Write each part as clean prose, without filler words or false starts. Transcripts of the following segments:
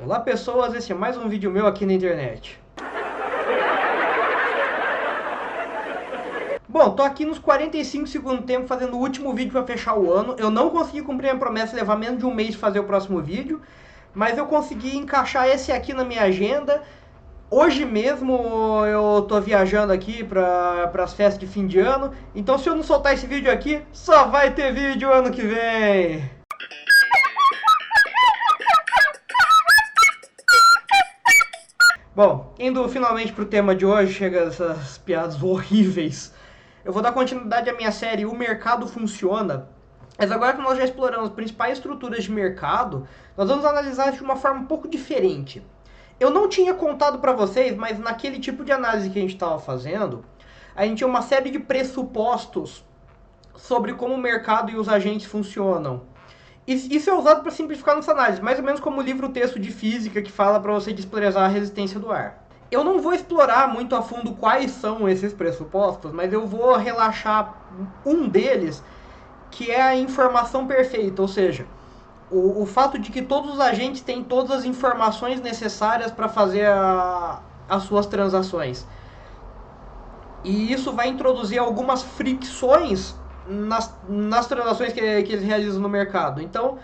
Olá pessoas, esse é mais um vídeo meu aqui na internet. Bom, tô aqui nos 45 segundos tempo fazendo o último vídeo para fechar o ano. Eu não consegui cumprir a minha promessa de levar menos de um mês de fazer o próximo vídeo, mas eu consegui encaixar esse aqui na minha agenda. Hoje mesmo eu tô viajando aqui para as festas de fim de ano, então se eu não soltar esse vídeo aqui, só vai ter vídeo ano que vem. Bom, indo finalmente pro tema de hoje, chega essas piadas horríveis. Eu vou dar continuidade à minha série O Mercado Funciona. Mas agora que nós já exploramos as principais estruturas de mercado, nós vamos analisar de uma forma um pouco diferente. Eu não tinha contado para vocês, mas naquele tipo de análise que a gente estava fazendo, a gente tinha uma série de pressupostos sobre como o mercado e os agentes funcionam. Isso é usado para simplificar nossa análise, mais ou menos como o livro-texto de física que fala para você desprezar a resistência do ar. Eu não vou explorar muito a fundo quais são esses pressupostos, mas eu vou relaxar um deles, que é a informação perfeita, ou seja, o fato de que todos os agentes têm todas as informações necessárias para fazer as suas transações. E isso vai introduzir algumas fricções nas transações que eles realizam no mercado. Então,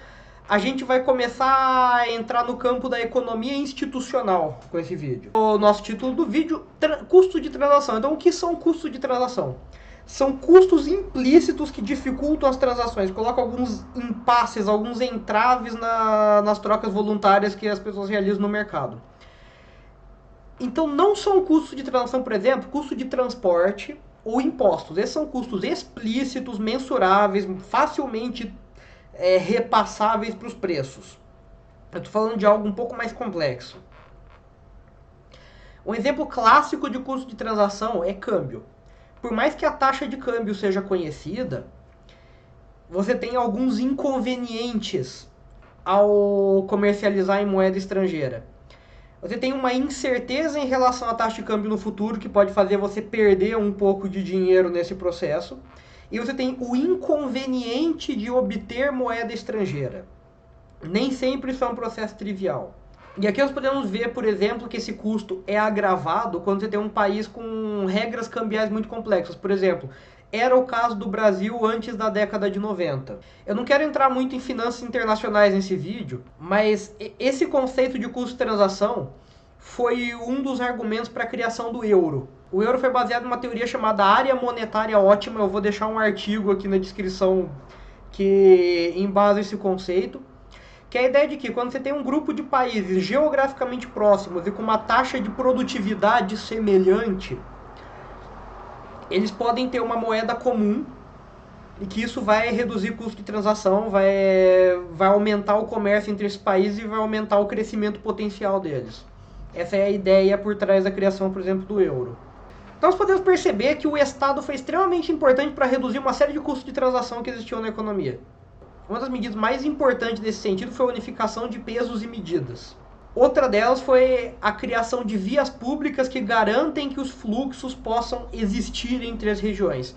a gente vai começar a entrar no campo da economia institucional com esse vídeo. O nosso título do vídeo, custo de transação. Então, o que são custos de transação? São custos implícitos que dificultam as transações, colocam alguns impasses, alguns entraves nas trocas voluntárias que as pessoas realizam no mercado. Então, não são custos de transação, por exemplo, custo de transporte ou impostos. Esses são custos explícitos, mensuráveis, facilmente repassáveis para os preços. Eu estou falando de algo um pouco mais complexo. Um exemplo clássico de custo de transação é câmbio. Por mais que a taxa de câmbio seja conhecida, você tem alguns inconvenientes ao comercializar em moeda estrangeira. Você tem uma incerteza em relação à taxa de câmbio no futuro, que pode fazer você perder um pouco de dinheiro nesse processo. E você tem o inconveniente de obter moeda estrangeira. Nem sempre isso é um processo trivial. E aqui nós podemos ver, por exemplo, que esse custo é agravado quando você tem um país com regras cambiais muito complexas. Por exemplo, era o caso do Brasil antes da década de 90. Eu não quero entrar muito em finanças internacionais nesse vídeo, mas esse conceito de custo de transação foi um dos argumentos para a criação do euro. O euro foi baseado em uma teoria chamada área monetária ótima. Eu vou deixar um artigo aqui na descrição que embasa esse conceito. Que é a ideia de que quando você tem um grupo de países geograficamente próximos e com uma taxa de produtividade semelhante, eles podem ter uma moeda comum e que isso vai reduzir o custo de transação, vai aumentar o comércio entre esses países e vai aumentar o crescimento potencial deles. Essa é a ideia por trás da criação, por exemplo, do euro. Então nós podemos perceber que o Estado foi extremamente importante para reduzir uma série de custos de transação que existiam na economia. Uma das medidas mais importantes nesse sentido foi a unificação de pesos e medidas. Outra delas foi a criação de vias públicas que garantem que os fluxos possam existir entre as regiões.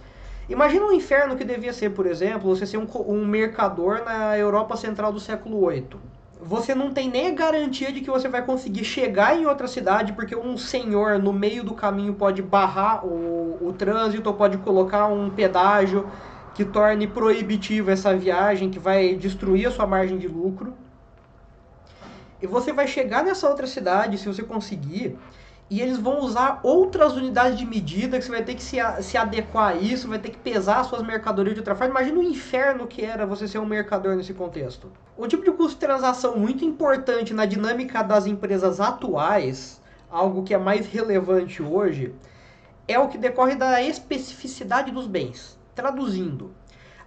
Imagina um inferno que devia ser, por exemplo, você ser um mercador na Europa Central do século VIII. Você não tem nem a garantia de que você vai conseguir chegar em outra cidade, porque um senhor no meio do caminho pode barrar o trânsito, ou pode colocar um pedágio que torne proibitiva essa viagem, que vai destruir a sua margem de lucro. E você vai chegar nessa outra cidade, se você conseguir, e eles vão usar outras unidades de medida, que você vai ter que se adequar a isso, vai ter que pesar suas mercadorias de outra forma. Imagina o inferno que era você ser um mercador nesse contexto. O tipo de custo de transação muito importante na dinâmica das empresas atuais, algo que é mais relevante hoje, é o que decorre da especificidade dos bens. Traduzindo,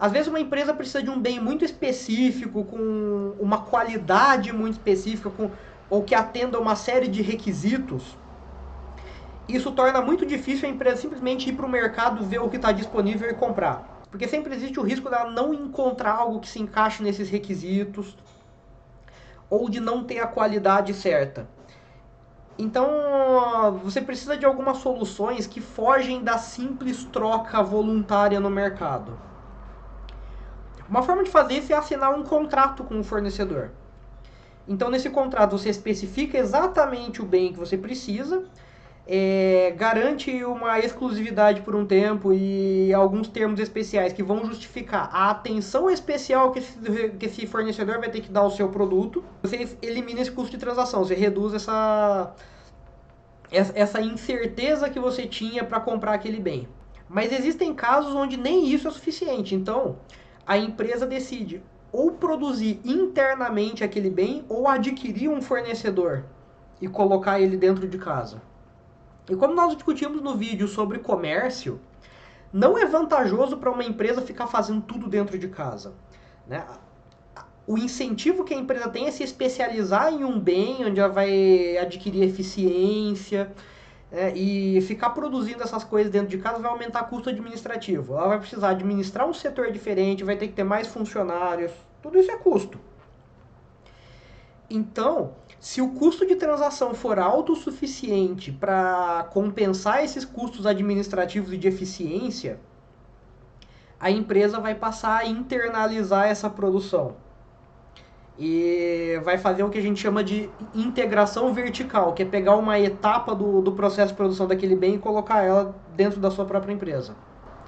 às vezes uma empresa precisa de um bem muito específico, com uma qualidade muito específica, ou que atenda a uma série de requisitos. Isso torna muito difícil a empresa simplesmente ir para o mercado, ver o que está disponível e comprar. Porque sempre existe o risco dela não encontrar algo que se encaixe nesses requisitos, ou de não ter a qualidade certa. Então, você precisa de algumas soluções que fogem da simples troca voluntária no mercado. Uma forma de fazer isso é assinar um contrato com o fornecedor. Então, nesse contrato, você especifica exatamente o bem que você precisa, garante uma exclusividade por um tempo e alguns termos especiais que vão justificar a atenção especial que esse fornecedor vai ter que dar ao seu produto. Você elimina esse custo de transação, você reduz essa incerteza que você tinha para comprar aquele bem. Mas existem casos onde nem isso é suficiente. Então, a empresa decide ou produzir internamente aquele bem ou adquirir um fornecedor e colocar ele dentro de casa. E como nós discutimos no vídeo sobre comércio, não é vantajoso para uma empresa ficar fazendo tudo dentro de casa, né? O incentivo que a empresa tem é se especializar em um bem, onde ela vai adquirir eficiência, e ficar produzindo essas coisas dentro de casa vai aumentar o custo administrativo. Ela vai precisar administrar um setor diferente, vai ter que ter mais funcionários, tudo isso é custo. Então, se o custo de transação for alto o suficiente para compensar esses custos administrativos e de eficiência, a empresa vai passar a internalizar essa produção. E vai fazer o que a gente chama de integração vertical, que é pegar uma etapa do processo de produção daquele bem e colocar ela dentro da sua própria empresa.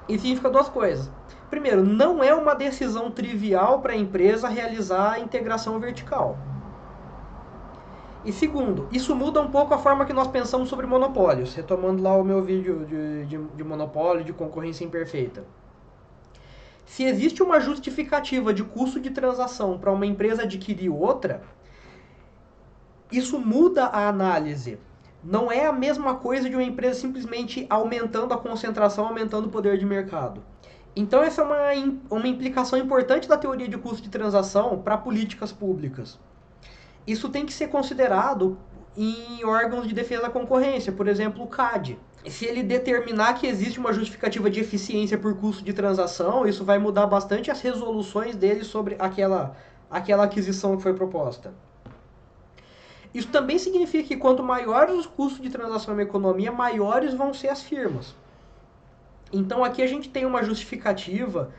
Isso significa duas coisas. Primeiro, não é uma decisão trivial para a empresa realizar a integração vertical. E segundo, isso muda um pouco a forma que nós pensamos sobre monopólios, retomando lá o meu vídeo de monopólio, de concorrência imperfeita. Se existe uma justificativa de custo de transação para uma empresa adquirir outra, isso muda a análise. Não é a mesma coisa de uma empresa simplesmente aumentando a concentração, aumentando o poder de mercado. Então essa é uma implicação importante da teoria de custo de transação para políticas públicas. Isso tem que ser considerado em órgãos de defesa da concorrência, por exemplo, o CAD. Se ele determinar que existe uma justificativa de eficiência por custo de transação, isso vai mudar bastante as resoluções dele sobre aquela aquisição que foi proposta. Isso também significa que quanto maiores os custos de transação em uma economia, maiores vão ser as firmas. Então aqui a gente tem uma justificativa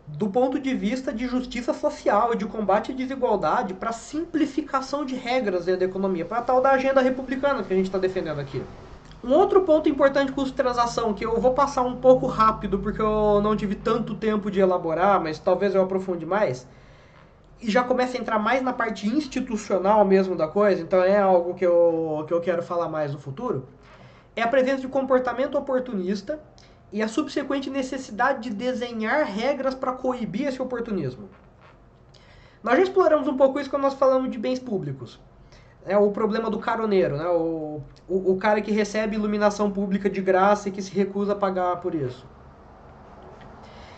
do ponto de vista de justiça social e de combate à desigualdade para simplificação de regras dentro da economia, para a tal da agenda republicana que a gente está defendendo aqui. Um outro ponto importante de custo de transação, que eu vou passar um pouco rápido porque eu não tive tanto tempo de elaborar, mas talvez eu aprofunde mais, e já começa a entrar mais na parte institucional mesmo da coisa, então é algo que eu quero falar mais no futuro, é a presença de comportamento oportunista e a subsequente necessidade de desenhar regras para coibir esse oportunismo. Nós já exploramos um pouco isso quando nós falamos de bens públicos. É o problema do caroneiro, né? O cara que recebe iluminação pública de graça e que se recusa a pagar por isso.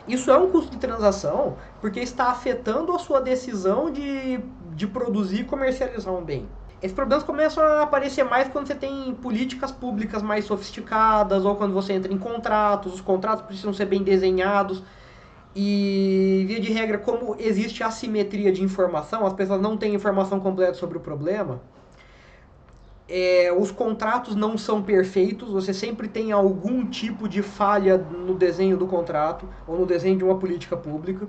Isso é um custo de transação porque está afetando a sua decisão de produzir e comercializar um bem. Esses problemas começam a aparecer mais quando você tem políticas públicas mais sofisticadas ou quando você entra em contratos, os contratos precisam ser bem desenhados e, via de regra, como existe assimetria de informação, as pessoas não têm informação completa sobre o problema, os contratos não são perfeitos, você sempre tem algum tipo de falha no desenho do contrato ou no desenho de uma política pública.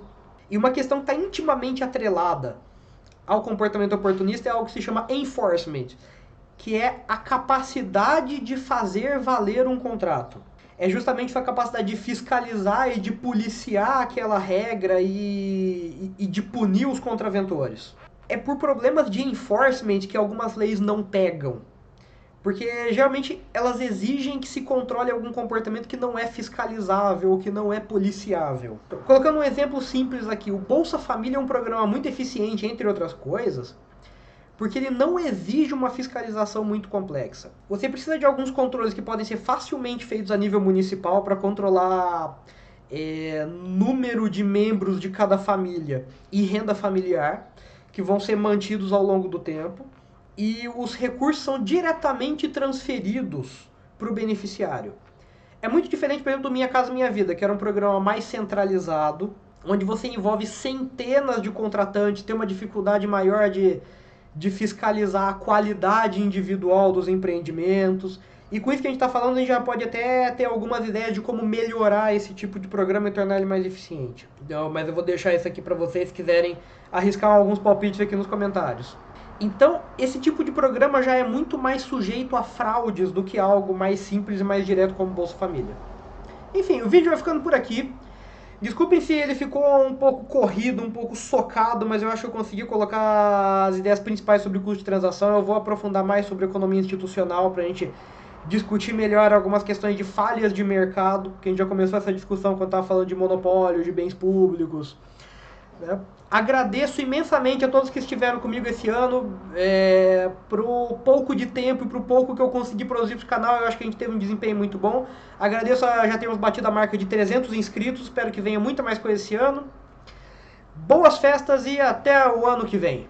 E uma questão que está intimamente atrelada ao comportamento oportunista é algo que se chama enforcement, que é a capacidade de fazer valer um contrato. É justamente a capacidade de fiscalizar e de policiar aquela regra e de punir os contraventores. É por problemas de enforcement que algumas leis não pegam. Porque geralmente elas exigem que se controle algum comportamento que não é fiscalizável ou que não é policiável. Colocando um exemplo simples aqui, o Bolsa Família é um programa muito eficiente, entre outras coisas, porque ele não exige uma fiscalização muito complexa. Você precisa de alguns controles que podem ser facilmente feitos a nível municipal para controlar número de membros de cada família e renda familiar, que vão ser mantidos ao longo do tempo. E os recursos são diretamente transferidos para o beneficiário. É muito diferente, por exemplo, do Minha Casa Minha Vida, que era um programa mais centralizado, onde você envolve centenas de contratantes, tem uma dificuldade maior de fiscalizar a qualidade individual dos empreendimentos. E com isso que a gente está falando, a gente já pode até ter algumas ideias de como melhorar esse tipo de programa e tornar ele mais eficiente. Então, mas eu vou deixar isso aqui para vocês, se quiserem arriscar alguns palpites aqui nos comentários. Então, esse tipo de programa já é muito mais sujeito a fraudes do que algo mais simples e mais direto como Bolsa Família. Enfim, o vídeo vai ficando por aqui. Desculpem se ele ficou um pouco corrido, um pouco socado, mas eu acho que eu consegui colocar as ideias principais sobre o custo de transação. Eu vou aprofundar mais sobre economia institucional para a gente discutir melhor algumas questões de falhas de mercado, que a gente já começou essa discussão quando estava falando de monopólio, de bens públicos. Né? Agradeço imensamente a todos que estiveram comigo esse ano. Pro pouco de tempo e pro pouco que eu consegui produzir para o canal, eu acho que a gente teve um desempenho muito bom. Agradeço já termos batido a marca de 300 inscritos. Espero que venha muita mais coisa esse ano. Boas festas e até o ano que vem.